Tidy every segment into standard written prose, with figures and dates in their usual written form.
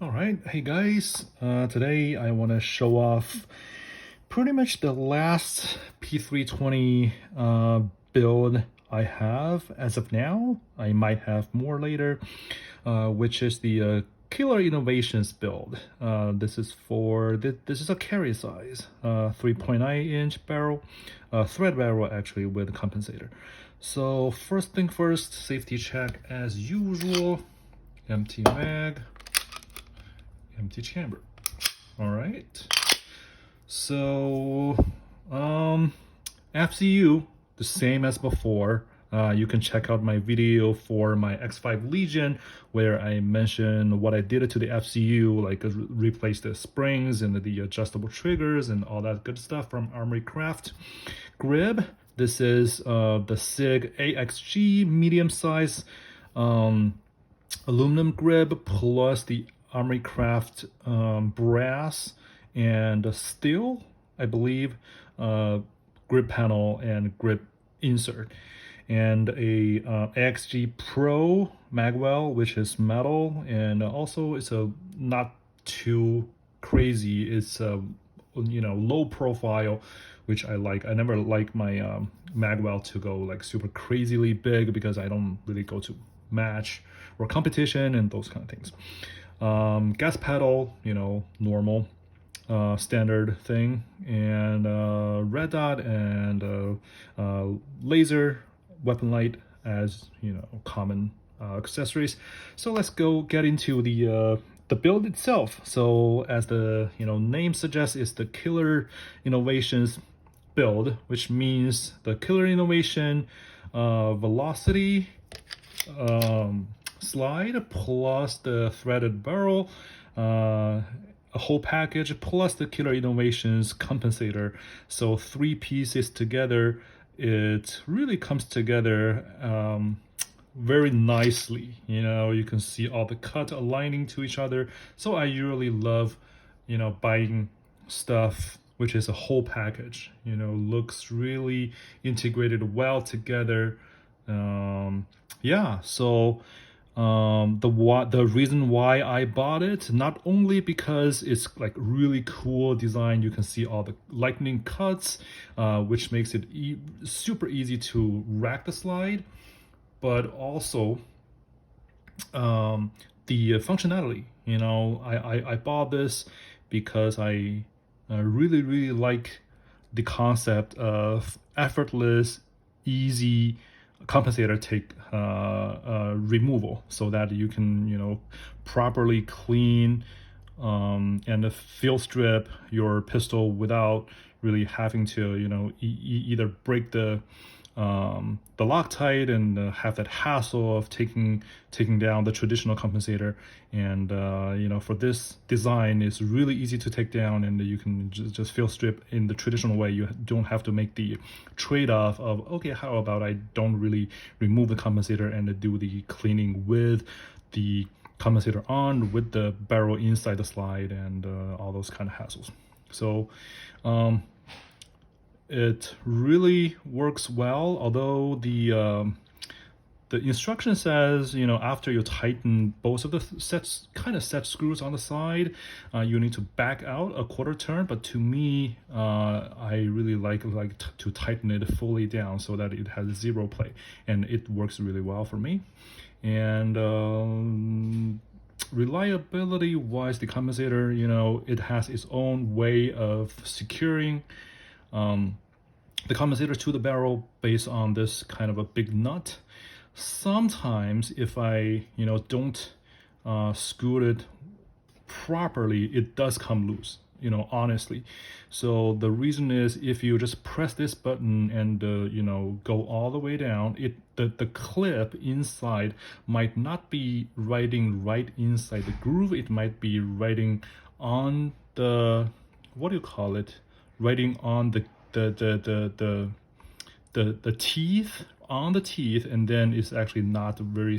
All right, hey guys, today I want to show off pretty much the last P320 build I have as of now. I might have more later, which is the Killer Innovations build. This is this is a carry size, 3.9-inch barrel, thread barrel actually with compensator. So first thing first, safety check as usual, empty mag. Empty chamber. All right. So, FCU, the same as before. You can check out my video for my X5 Legion where I mentioned what I did to the FCU, like replace the springs and the adjustable triggers and all that good stuff from Armory Craft. Grip. This is the SIG AXG medium size aluminum grip plus the Armory Craft brass and steel, I believe, grip panel and grip insert, and a AXG Pro magwell, which is metal, and also it's a not too crazy. It's a low profile, which I like. I never like my magwell to go like super crazily big because I don't really go to match or competition and those kind of things. Gas pedal, normal, standard thing, and red dot and laser weapon light as common accessories. So let's go get into the build itself. So as the name suggests, it's the Killer Innovations build, which means the Killer Innovation velocity slide plus the threaded barrel, a whole package plus the Killer Innovations compensator. So three pieces together, it really comes together very nicely. You can see all the cut aligning to each other. So I usually love buying stuff which is a whole package, looks really integrated well together. So the reason why I bought it, not only because it's like really cool design, you can see all the lightning cuts, which makes it super easy to rack the slide, but also the functionality. I bought this because I really like the concept of effortless, easy compensator take removal, so that you can properly clean and field strip your pistol without really having to either break the Loctite and have that hassle of taking down the traditional compensator. And for this design, it's really easy to take down, and you can just field strip in the traditional way. You don't have to make the trade-off of, okay, how about I don't really remove the compensator and do the cleaning with the compensator on, with the barrel inside the slide, and all those kind of hassles. So it really works well, although the instruction says, after you tighten both of the set screws on the side, you need to back out a quarter turn. But to me, I really like to tighten it fully down so that it has zero play, and it works really well for me. And reliability wise, the compensator, it has its own way of securing the compensator to the barrel based on this kind of a big nut. Sometimes if I don't screw it properly, it does come loose, honestly. So the reason is, if you just press this button and go all the way down, the clip inside might not be riding right inside the groove. It might be riding on the, what do you call it, riding on the teeth, on the teeth, and then it's actually not very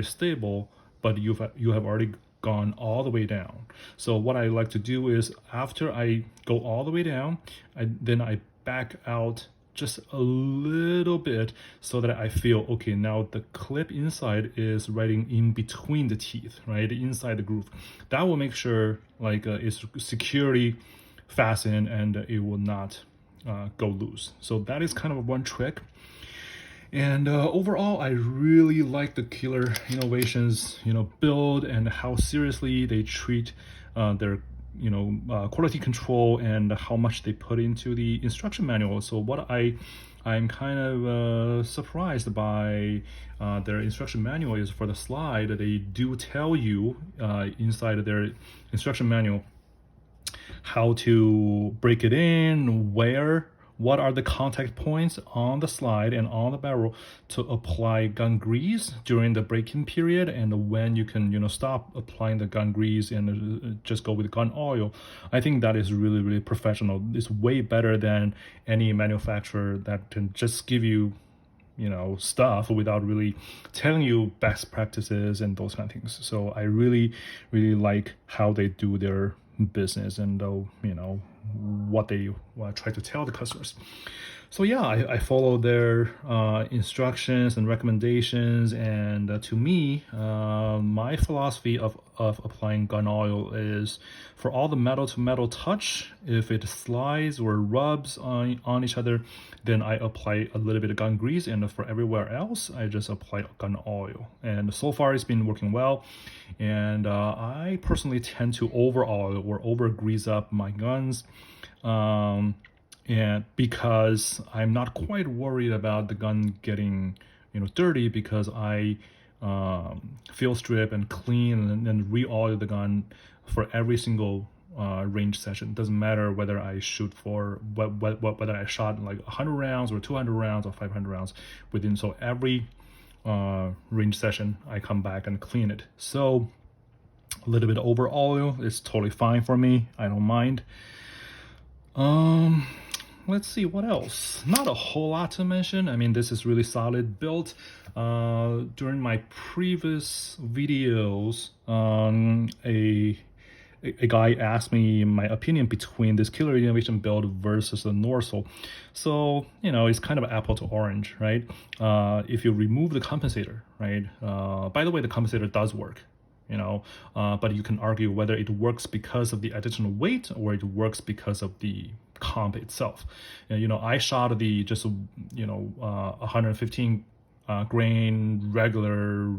stable, but you have already gone all the way down. So what I like to do is, after I go all the way down, I back out just a little bit so that I feel, okay, now the clip inside is right in between the teeth, right, inside the groove. That will make sure like it's securely fastened and it will not go loose. So that is kind of one trick. And overall, I really like the Killer Innovations, build and how seriously they treat their, quality control and how much they put into the instruction manual. So I'm kind of surprised by their instruction manual is for the slide. They do tell you inside of their instruction manual how to break it in, what are the contact points on the slide and on the barrel to apply gun grease during the break-in period, and when you can stop applying the gun grease and just go with gun oil. I think that is really, really professional. It's way better than any manufacturer that can just give you stuff without really telling you best practices and those kind of things. So I really, really like how they do their business and what they try to tell the customers. So yeah, I follow their instructions and recommendations, and to me, my philosophy of applying gun oil is for all the metal to metal touch, if it slides or rubs on each other, then I apply a little bit of gun grease, and for everywhere else, I just apply gun oil. And so far, it's been working well. And I personally tend to over oil or over grease up my guns. And because I'm not quite worried about the gun getting dirty, because I field strip and clean and re-oil the gun for every single range session. It doesn't matter whether I shoot for whether I shot like 100 rounds or 200 rounds or 500 rounds within. So every range session I come back and clean it. So a little bit over oil is totally fine for me. I don't mind. Let's see what else. Not a whole lot to mention. I mean, this is really solid build. During my previous videos, a guy asked me my opinion between this Killer Innovation build versus the Norsol. So, it's kind of apple to orange, right? If you remove the compensator, right? By the way, the compensator does work. But you can argue whether it works because of the additional weight or it works because of the comp itself. I shot the just 115 grain regular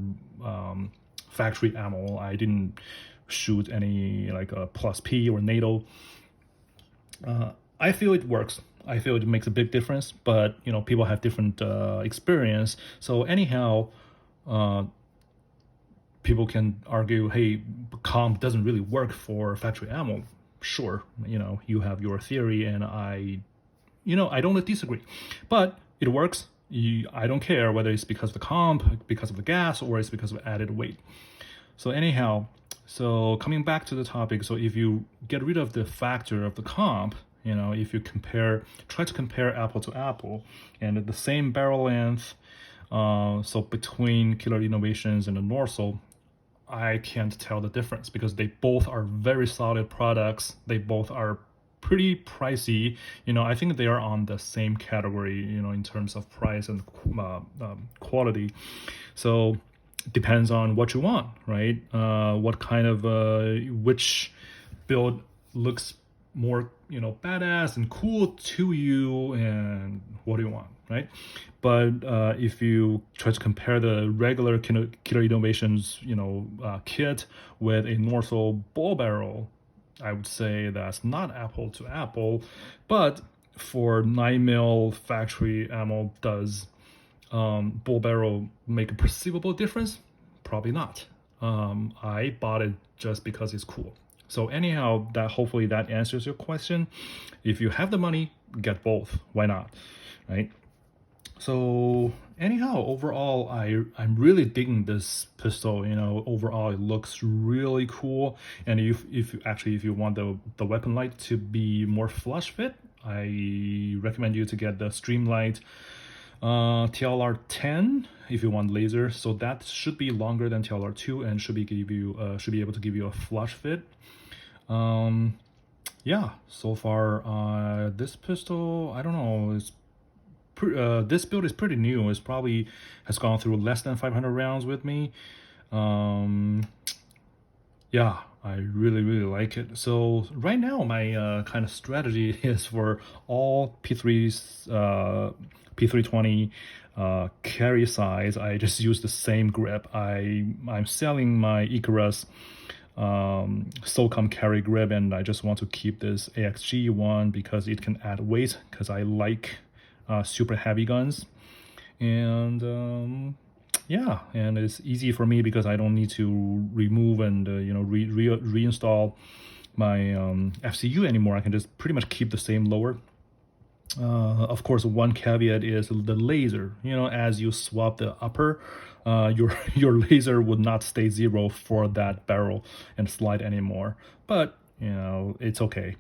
factory ammo. I didn't shoot any like a plus P or NATO. I feel it works. I feel it makes a big difference, but people have different experience. So anyhow, people can argue, hey, comp doesn't really work for factory ammo. Sure, you have your theory, and I don't disagree, but it works. I don't care whether it's because of the comp, because of the gas, or it's because of added weight. So anyhow, so coming back to the topic, so if you get rid of the factor of the comp, if you try to compare apple to apple, and at the same barrel length, so between Killer Innovations and the Norsol, I can't tell the difference because they both are very solid products. They both are pretty pricey. I think they are on the same category, in terms of price and quality. So it depends on what you want, right? What kind of which build looks more badass and cool to you, and what do you want, right? But if you try to compare the regular Killer Innovations kit with a Norsol ball barrel, I would say that's not apple to apple. But for 9mm factory ammo, does ball barrel make a perceivable difference? Probably not. I bought it just because it's cool. So anyhow, hopefully that answers your question. If you have the money, get both. Why not, right? So anyhow, overall, I'm really digging this pistol. Overall it looks really cool. And if you want the weapon light to be more flush fit, I recommend you to get the Streamlight TLR 10 if you want laser. So that should be longer than TLR 2 and should be able to give you a flush fit. Yeah, so far this pistol, I don't know, it's this build is pretty new. It's probably has gone through less than 500 rounds with me. Yeah, I really like it. So right now my kind of strategy is for all P3s, P320 carry size. I just use the same grip. I'm selling my Icarus SOCOM carry grip, and I just want to keep this AXG one because it can add weight, because I like super heavy guns. And yeah, and it's easy for me because I don't need to remove and reinstall my FCU anymore. I can just pretty much keep the same lower. Of course, one caveat is the laser. As you swap the upper, your laser would not stay zero for that barrel and slide anymore. But it's okay.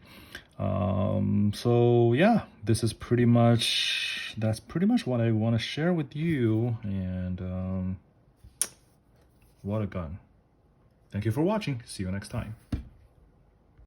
So yeah, that's pretty much what I want to share with you. And what a gun. Thank you for watching. See you next time.